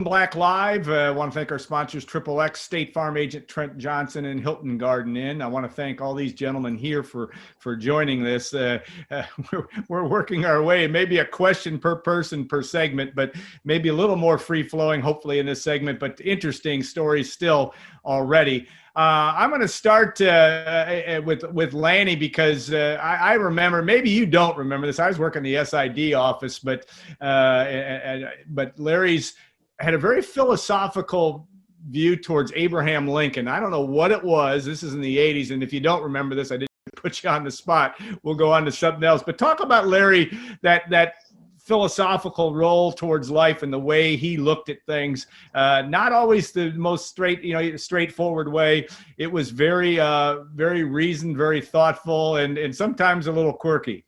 Black Live. I want to thank our sponsors, Triple X, State Farm agent Trent Johnson, and Hilton Garden Inn. I want to thank all these gentlemen here for joining this. We're working our way, maybe a question per person per segment, but maybe a little more free-flowing, hopefully, in this segment, but interesting stories still already. I'm going to start with Lanny because I remember, maybe you don't remember this. I was working in the SID office, but Larry's had a very philosophical view towards Abraham Lincoln. I don't know what it was. This is in the 80s. And if you don't remember this, I didn't put you on the spot. We'll go on to something else. But talk about Larry, that philosophical role towards life and the way he looked at things. Not always the most straightforward way. It was very, very reasoned, very thoughtful, and sometimes a little quirky.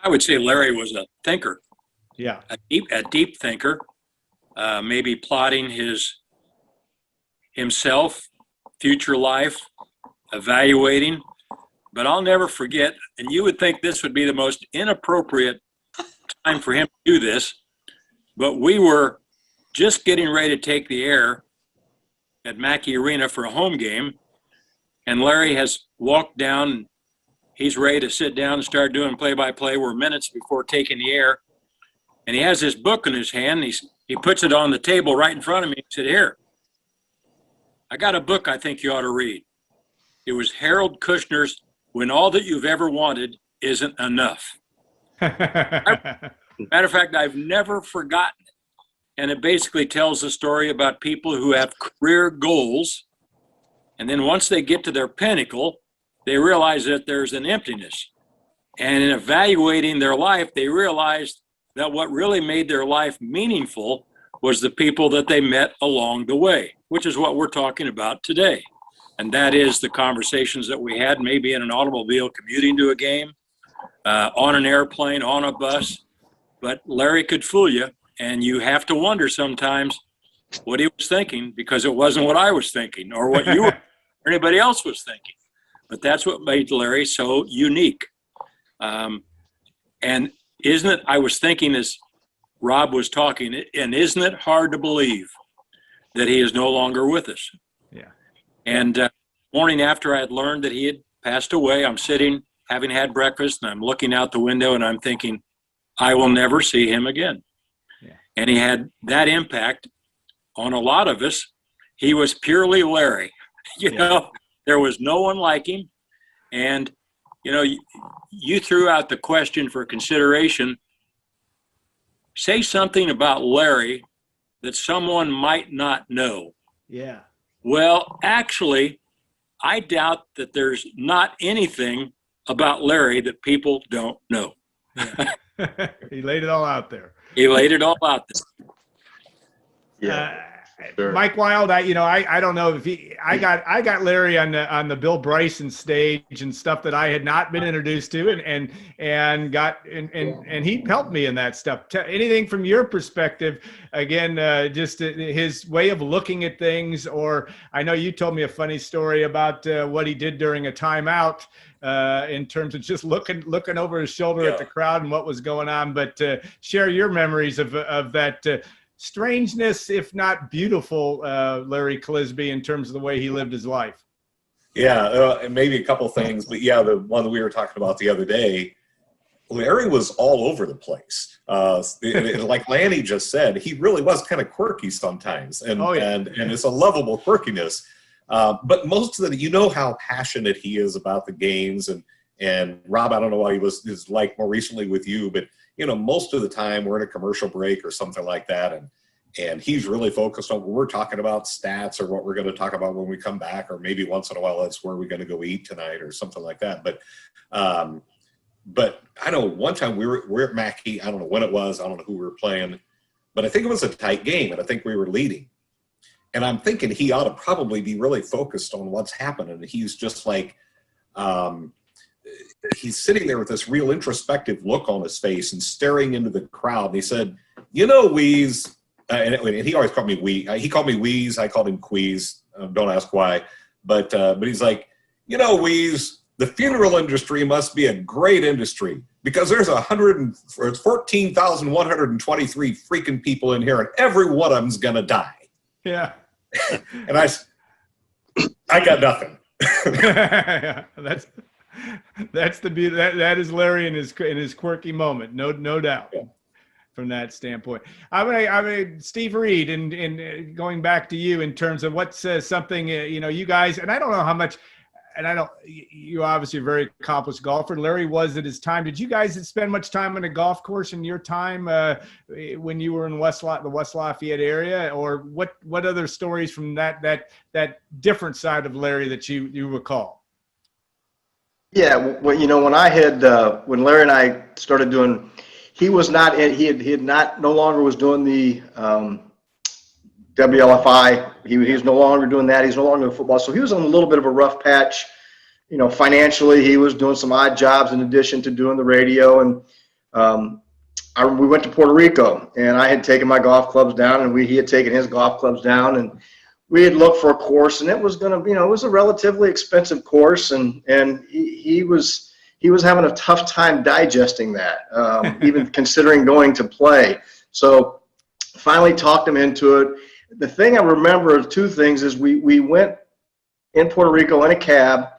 I would say Larry was a thinker. Yeah. A deep thinker. Maybe plotting himself, future life, evaluating. But I'll never forget, and you would think this would be the most inappropriate time for him to do this, but we were just getting ready to take the air at Mackey Arena for a home game, and Larry has walked down. He's ready to sit down and start doing play-by-play. We're minutes before taking the air, and he has this book in his hand. He puts it on the table right in front of me. He said, "Here, I got a book I think you ought to read." It was Harold Kushner's "When All That You've Ever Wanted Isn't Enough." Matter of fact, I've never forgotten it. And it basically tells a story about people who have career goals. And then once they get to their pinnacle, they realize that there's an emptiness. And in evaluating their life, they realized that what really made their life meaningful was the people that they met along the way, which is what we're talking about today. And that is the conversations that we had, maybe in an automobile commuting to a game, on an airplane, on a bus. But Larry could fool you, and you have to wonder sometimes what he was thinking, because it wasn't what I was thinking or what you or anybody else was thinking. But that's what made Larry so unique. And isn't it, I was thinking as Rob was talking, and isn't it hard to believe that he is no longer with us? Yeah. And morning after I had learned that he had passed away, I'm sitting, having had breakfast, and I'm looking out the window and I'm thinking, I will never see him again. Yeah. And he had that impact on a lot of us. He was purely Larry. You know, there was no one like him. And, you know, you threw out the question for consideration. Say something about Larry that someone might not know. Yeah. Well, actually, I doubt that there's not anything about Larry that people don't know. Yeah. He laid it all out there. He laid it all out there. Yeah. Sure. Mike Wild, I don't know if I got Larry on the Bill Bryson stage and stuff that I had not been introduced to, and he helped me in that stuff. Anything from your perspective, again, just his way of looking at things, or I know you told me a funny story about what he did during a timeout in terms of just looking over his shoulder at the crowd and what was going on. But share your memories of that. Strangeness, if not beautiful, Larry Clisby, in terms of the way he lived his life. Yeah, and maybe a couple things, but yeah, the one that we were talking about the other day, Larry was all over the place. Like Lanny just said, he really was kind of quirky sometimes, and it's a lovable quirkiness. But most of it, you know how passionate he is about the games, and Rob, I don't know why he is like more recently with you, but you know, most of the time we're in a commercial break or something like that, and he's really focused on when we're talking about stats or what we're going to talk about when we come back, or maybe once in a while that's where we're going to go eat tonight or something like that. But I know one time we're at Mackey, I don't know when it was, I don't know who we were playing, but I think it was a tight game, and I think we were leading. And I'm thinking he ought to probably be really focused on what's happening. And he's just like, he's sitting there with this real introspective look on his face and staring into the crowd. And he said, you know, Weeze, and he always called me Wee. He called me Weeze. I called him Queeze. Don't ask why. But he's like, you know, Weeze, the funeral industry must be a great industry because there's 14,123 freaking people in here, and every one of them's gonna die. Yeah. And I got nothing. Yeah, that's the beauty. That is Larry in his quirky moment. No doubt. Yeah. From that standpoint, I mean, Steve Reed, and going back to you in terms of what's something you guys, and I don't know how much, and you obviously a very accomplished golfer. Larry was at his time. Did you guys spend much time on a golf course in your time when you were in the West Lafayette area, or what other stories from that different side of Larry that you recall? Yeah, well, when I had when Larry and I started doing, he was not in, he had no longer was doing the WLFI. He was no longer doing that. He's no longer doing football. So he was on a little bit of a rough patch, financially. He was doing some odd jobs in addition to doing the radio. And we went to Puerto Rico, and I had taken my golf clubs down, and he had taken his golf clubs down, and we had looked for a course, and it was going to, it was a relatively expensive course, and he was having a tough time digesting that, even considering going to play. So finally talked him into it. The thing I remember of two things is we went in Puerto Rico in a cab.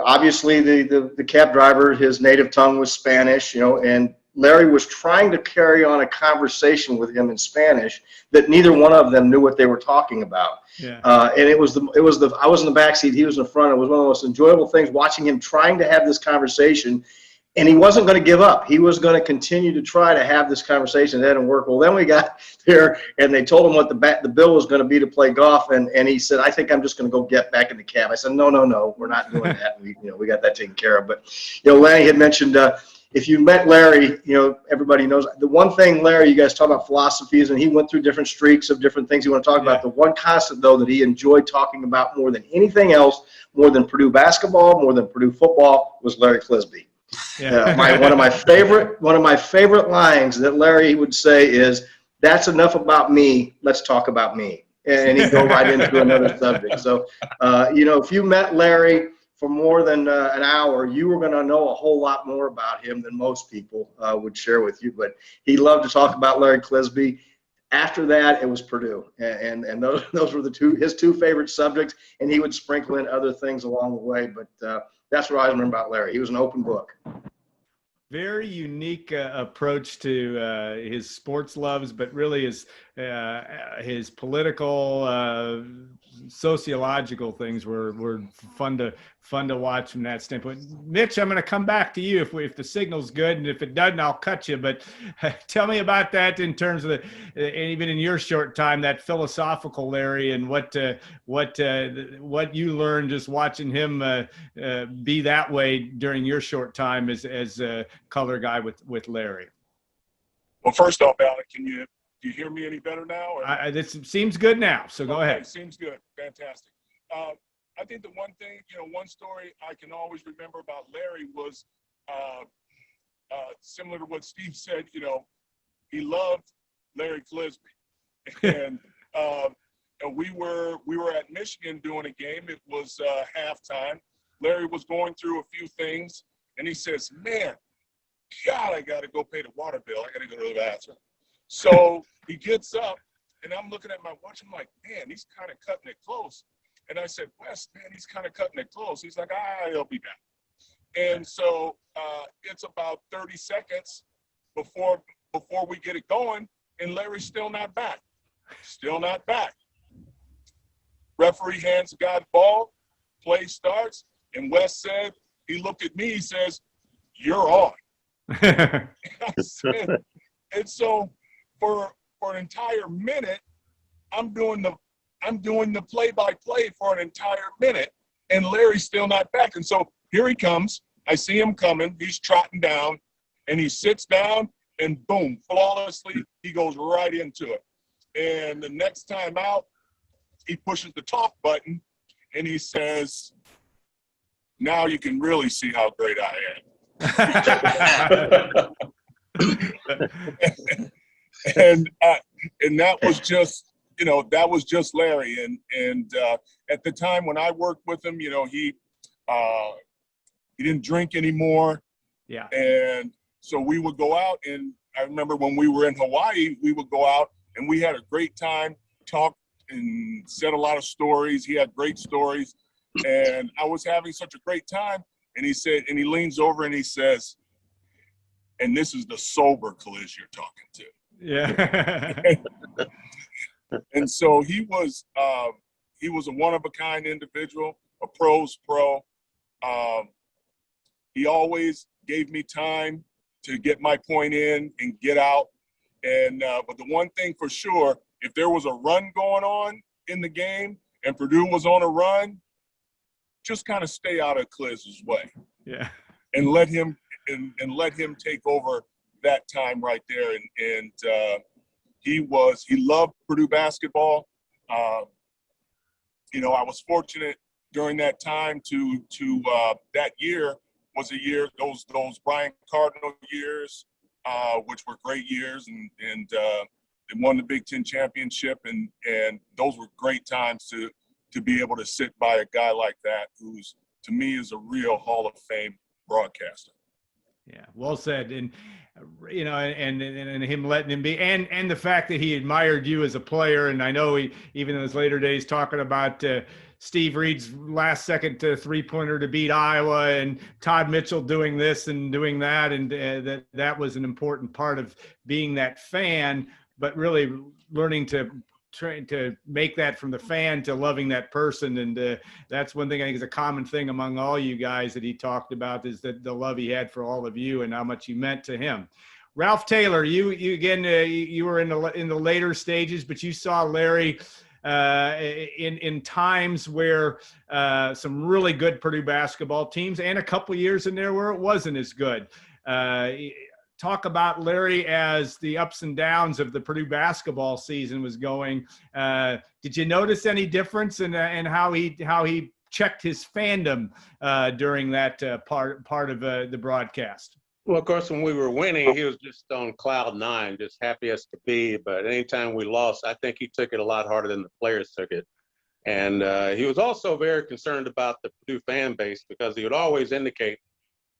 Obviously, the cab driver, his native tongue was Spanish, and Larry was trying to carry on a conversation with him in Spanish that neither one of them knew what they were talking about. Yeah. And I was in the back seat, he was in the front. It was one of the most enjoyable things watching him trying to have this conversation, and he wasn't going to give up. He was going to continue to try to have this conversation. It didn't work. Well, then we got there, and they told him what the bill was going to be to play golf, and he said, "I think I'm just going to go get back in the cab." I said, "No, we're not doing that. We got that taken care of." But Lanny had mentioned. If you met Larry, everybody knows the one thing, Larry, you guys talk about philosophies, and he went through different streaks of different things you want to talk about. The one constant, though, that he enjoyed talking about more than anything else, more than Purdue basketball, more than Purdue football, was Larry Clisby. Yeah. One of my favorite lines that Larry would say is, "That's enough about me. Let's talk about me." And he'd go right into another subject. So, if you met Larry for more than an hour, you were going to know a whole lot more about him than most people would share with you. But he loved to talk about Larry Clisby. After that, it was Purdue, and those were his two favorite subjects. And he would sprinkle in other things along the way. But that's what I remember about Larry. He was an open book. Very unique approach to his sports loves, but really his political, sociological things were fun to watch from that standpoint. Mitch, I'm going to come back to you if the signal's good, and if it doesn't, I'll cut you. But tell me about that in terms of even in your short time, that philosophical Larry, and what you learned just watching him be that way during your short time as a color guy with Larry. Well, first off, Alec, do you hear me any better now? This seems good now, so go ahead. Seems good. Fantastic. I think the one thing, one story I can always remember about Larry was similar to what Steve said. He loved Larry Clisby, and we were at Michigan doing a game. It was halftime. Larry was going through a few things, and he says, "Man, God, I got to go pay the water bill. I got to go to the bathroom." So he gets up, and I'm looking at my watch. I'm like, "Man, he's kind of cutting it close." And I said, "Wes, man, he's kind of cutting it close." He's like, "He'll be back." And so it's about 30 seconds before we get it going, and Larry's still not back. Still not back. Referee hands the guy the ball. Play starts, and Wes said, he looked at me, he says, "You're on." And so for an entire minute, I'm doing the play-by-play for an entire minute, and Larry's still not back. And so here he comes. I see him coming. He's trotting down, and he sits down, and boom, flawlessly, he goes right into it. And the next time out, he pushes the talk button, and he says, "Now you can really see how great I am." and that was just Larry. And at the time when I worked with him, he He didn't drink anymore. Yeah. And so we would go out, and I remember when we were in Hawaii, we would go out and we had a great time, talked and said a lot of stories. He had great stories, and I was having such a great time. And he said, and he leans over and he says, "And this is the sober Kalisz you're talking to." Yeah. And so he was a one-of-a-kind individual, a pro's pro. He always gave me time to get my point in and get out. And but the one thing for sure, if there was a run going on in the game and Purdue was on a run, just kind of stay out of Kalish's way. Yeah. And let him take over that time right there. And he loved Purdue basketball. You know, I was fortunate during that time to that year was a year, those Brian Cardinal years, which were great years, and they won the Big Ten championship, and those were great times to be able to sit by a guy like that, who's, to me, is a real Hall of Fame broadcaster. Yeah, well said. And you know, and him letting him be, and the fact that he admired you as a player. And I know he, even in his later days, talking about Steve Reed's last second 3-pointer to beat Iowa, and Todd Mitchell doing this and doing that, and that was an important part of being that fan. But really learning to trying to make that from the fan to loving that person. And that's one thing I think is a common thing among all you guys that he talked about, is that the love he had for all of you and how much you meant to him. Ralph Taylor, you again, you were in the later stages, but you saw Larry in times where some really good Purdue basketball teams, and a couple years in there where it wasn't as good. Talk about Larry as the ups and downs of the Purdue basketball season was going. Did you notice any difference in how he checked his fandom during that part of the broadcast? Well, of course, when we were winning, he was just on cloud nine, just happy as could be. But anytime we lost, I think he took it a lot harder than the players took it. And he was also very concerned about the Purdue fan base, because he would always indicate,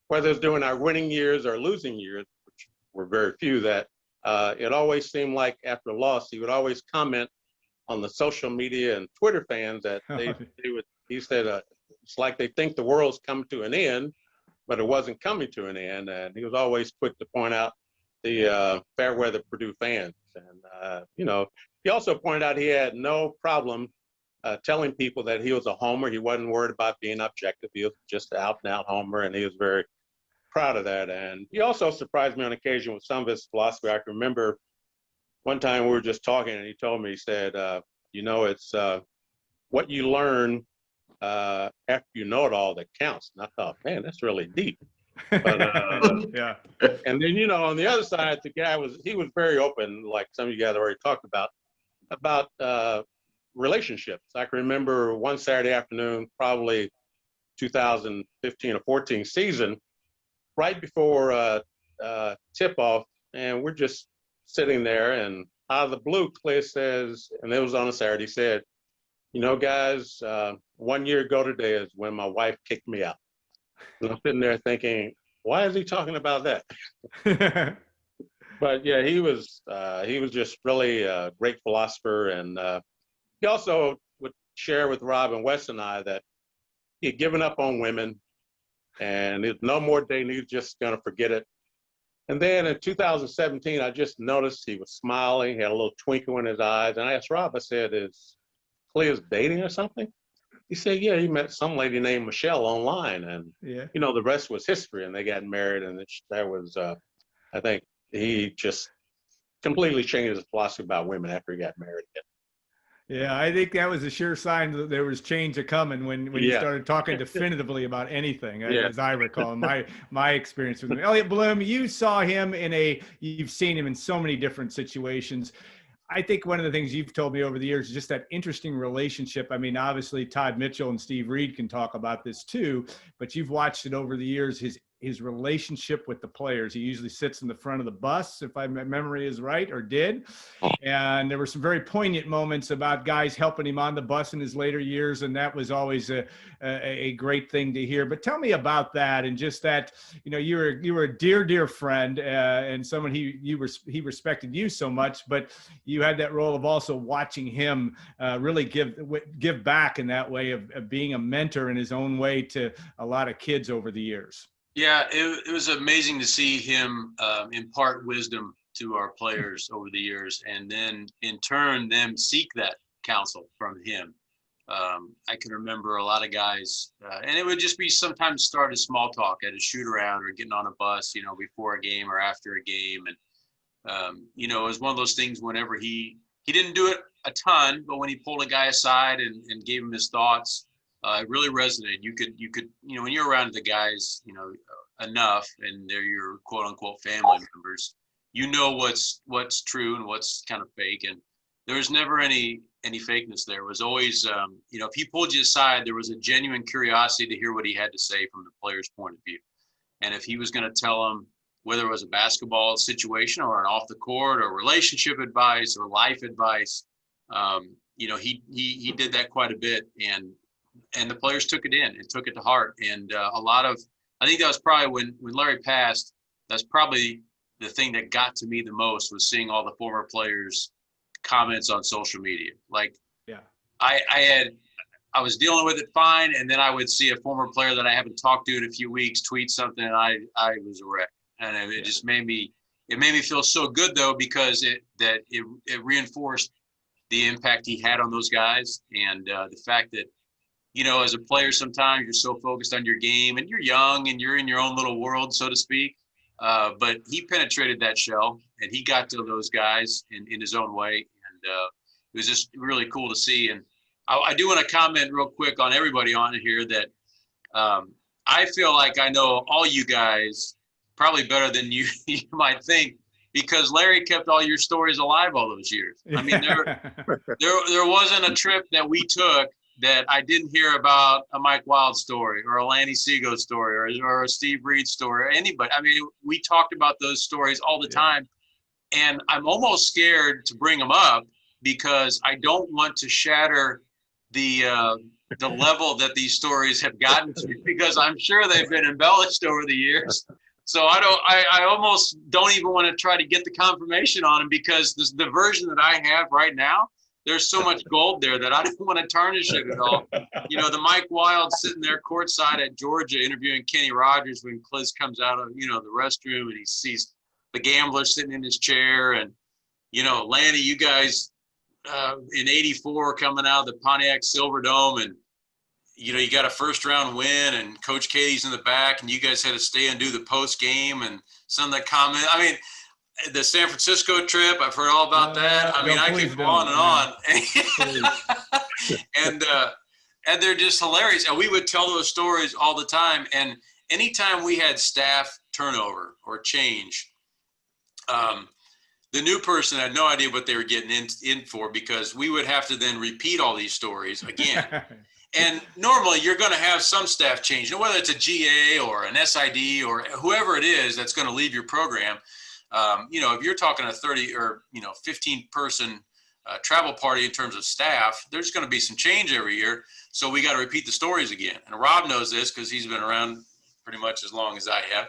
whether it's during our winning years or losing years, which were very few, that it always seemed like after a loss, he would always comment on the social media and Twitter fans that he said, it's like they think the world's come to an end, but it wasn't coming to an end. And he was always quick to point out the fair weather Purdue fans. And, you know, he also pointed out he had no problem telling people that he was a homer. He wasn't worried about being objective. He was just an out and out homer, and he was very proud of that. And he also surprised me on occasion with some of his philosophy. I can remember one time we were just talking, and he told me, he said, you know, it's what you learn after you know it all that counts. And I thought, man, that's really deep. But, yeah. And then, you know, on the other side, the guy was very open, like some of you guys already talked about relationships. I can remember one Saturday afternoon, probably 2015 or 14 season, right before tip-off, and we're just sitting there, and out of the blue, Clay says, and it was on a Saturday, he said, you know, guys, 1 year ago today is when my wife kicked me out. And I'm sitting there thinking, why is he talking about that? But yeah, he was just really a great philosopher. And he also would share with Rob and Wes and I that he had given up on women, and there's no more dating. He was just going to forget it. And then in 2017, I just noticed he was smiling. He had a little twinkle in his eyes. And I asked Rob, I said, is Clea's dating or something? He said, yeah, he met some lady named Michelle online. And, you know, the rest was history. And they got married. And that was, I think he just completely changed his philosophy about women after he got married again. Yeah, I think that was a sure sign that there was change a coming when you started talking definitively about anything, as I recall, my experience with him. Elliot Bloom, you saw him you've seen him in so many different situations. I think one of the things you've told me over the years is just that interesting relationship. I mean, obviously Todd Mitchell and Steve Reed can talk about this too, but you've watched it over the years, his his relationship with the players. He usually sits in the front of the bus, if my memory is right, or did. And there were some very poignant moments about guys helping him on the bus in his later years, and that was always a great thing to hear. But tell me about that, and just that, you know, you were a dear friend, and someone he respected you so much, but you had that role of also watching him really give back in that way of being a mentor in his own way to a lot of kids over the years. Yeah, it was amazing to see him impart wisdom to our players over the years, and then in turn them seek that counsel from him. I can remember a lot of guys, and it would just be sometimes start a small talk at a shoot around or getting on a bus, you know, before a game or after a game. And, you know, it was one of those things whenever he didn't do it a ton, but when he pulled a guy aside and gave him his thoughts, it really resonated. You could, you know, when you're around the guys, you know, enough, and they're your quote unquote family members, you know what's true and what's kind of fake. And there was never any fakeness there. It was always, you know, if he pulled you aside, there was a genuine curiosity to hear what he had to say from the player's point of view. And if he was going to tell them, whether it was a basketball situation or an off the court or relationship advice or life advice, you know, he did that quite a bit, and the players took it in and took it to heart. And I think that was probably when Larry passed, that's probably the thing that got to me the most, was seeing all the former players' comments on social media. Like, yeah, I was dealing with it fine, and then I would see a former player that I haven't talked to in a few weeks tweet something, and I was a wreck. And it just made me feel so good, though, because it reinforced the impact he had on those guys, and the fact that, you know, as a player, sometimes you're so focused on your game, and you're young and you're in your own little world, so to speak. But he penetrated that shell, and he got to those guys in his own way, and it was just really cool to see. And I do want to comment real quick on everybody on here that I feel like I know all you guys probably better than you might think, because Larry kept all your stories alive all those years. I mean, there wasn't a trip that we took that I didn't hear about a Mike Wild story or a Lanny Seago story or a Steve Reed story or anybody. I mean, we talked about those stories all the time, and I'm almost scared to bring them up because I don't want to shatter the level that these stories have gotten to, because I'm sure they've been embellished over the years. So I almost don't even want to try to get the confirmation on them, because the version that I have right now, there's so much gold there that I don't want to tarnish it at all. You know, the Mike Wild sitting there courtside at Georgia interviewing Kenny Rogers when Cliz comes out of, you know, the restroom, and he sees the gambler sitting in his chair. And, you know, Lanny, you guys in '84 coming out of the Pontiac Silverdome, and, you know, you got a first round win, and Coach Katie's in the back, and you guys had to stay and do the post game, and some of the comment. I mean, the San Francisco trip, I've heard all about that. I mean, I could go on and on. And they're just hilarious. And we would tell those stories all the time. And anytime we had staff turnover or change, the new person had no idea what they were getting in for, because we would have to then repeat all these stories again. And normally you're going to have some staff change, whether it's a GA or an SID or whoever it is that's going to leave your program. You know, if you're talking a 30 or, 15 person travel party in terms of staff, there's going to be some change every year. So we got to repeat the stories again. And Rob knows this because he's been around pretty much as long as I have.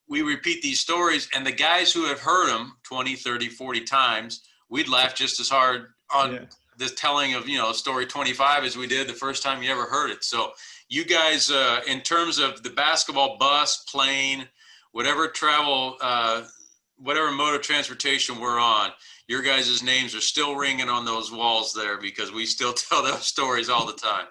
We repeat these stories, and the guys who have heard them 20, 30, 40 times, we'd laugh just as hard on the telling of, story 25 as we did the first time you ever heard it. So you guys, in terms of the basketball bus, plane, whatever travel, whatever mode of transportation we're on, your guys' names are still ringing on those walls there, because we still tell those stories all the time.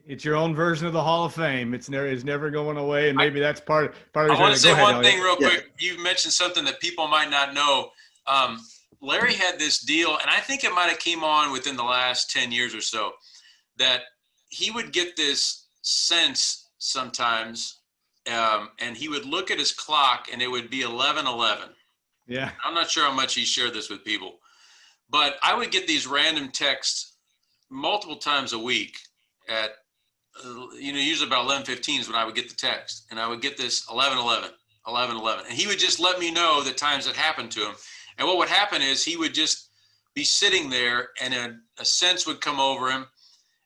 It's your own version of the Hall of Fame. It's never going away, and maybe that's part of. I want to say one thing real quick. You mentioned something that people might not know. Larry had this deal, and I think it might have came on within the last 10 years or so, that he would get this sense sometimes, and he would look at his clock, and it would be 11:11. Yeah. I'm not sure how much he shared this with people, but I would get these random texts multiple times a week at usually about 11:15 is when I would get the text, and I would get this 11:11, 11:11, and he would just let me know the times that happened to him. And what would happen is he would just be sitting there, and a sense would come over him,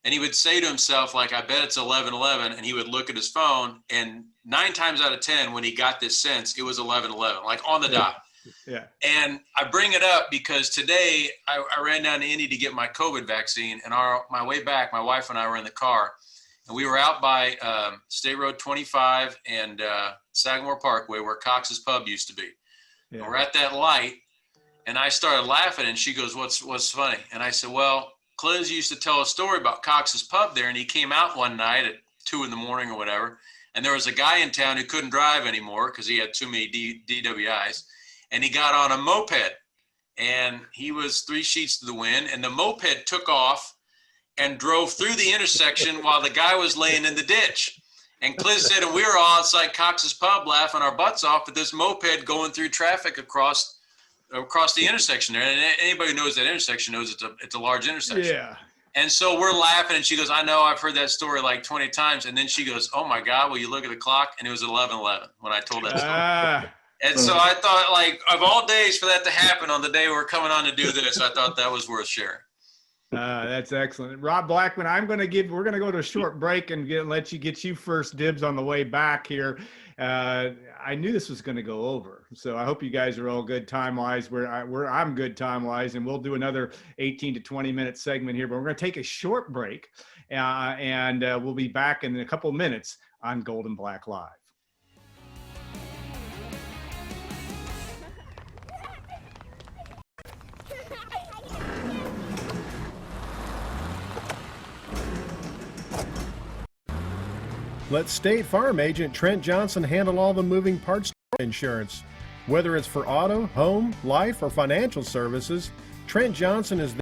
and he would say to himself, like, I bet it's 11:11, and he would look at his phone, and 9 times out of 10, when he got this sense, it was 11:11, like on the dot. Yeah. And I bring it up because today I ran down to Indy to get my COVID vaccine, and my way back, my wife and I were in the car, and we were out by State Road 25 and Sagamore Parkway, where Cox's Pub used to be. Yeah. And we're at that light, and I started laughing, and she goes, "What's funny?" And I said, "Well, Cliz used to tell a story about Cox's Pub there, and he came out one night at 2 in the morning or whatever, and there was a guy in town who couldn't drive anymore because he had too many DWIs, and he got on a moped, and he was 3 sheets to the wind, and the moped took off and drove through the intersection while the guy was laying in the ditch." And Cliz said, and we were all outside Cox's Pub laughing our butts off at this moped going through traffic across the intersection there. And anybody who knows that intersection knows it's a large intersection. Yeah. And so we're laughing, and she goes, "I know, I've heard that story like 20 times. And then she goes, "Oh my God, will you look at the clock?" And it was 11:11 when I told that story. Ah, And so I thought, like, of all days for that to happen on the day we're coming on to do this, I thought that was worth sharing. that's excellent. Rob Blackman, we're going to go to a short break and let you get you first dibs on the way back here. I knew this was going to go over, so I hope you guys are all good time-wise. I'm good time-wise, and we'll do another 18 to 20-minute segment here, but we're going to take a short break, and we'll be back in a couple of minutes on Gold and Black Live. Let State Farm agent Trent Johnson handle all the moving parts of insurance. Whether it's for auto, home, life, or financial services, Trent Johnson is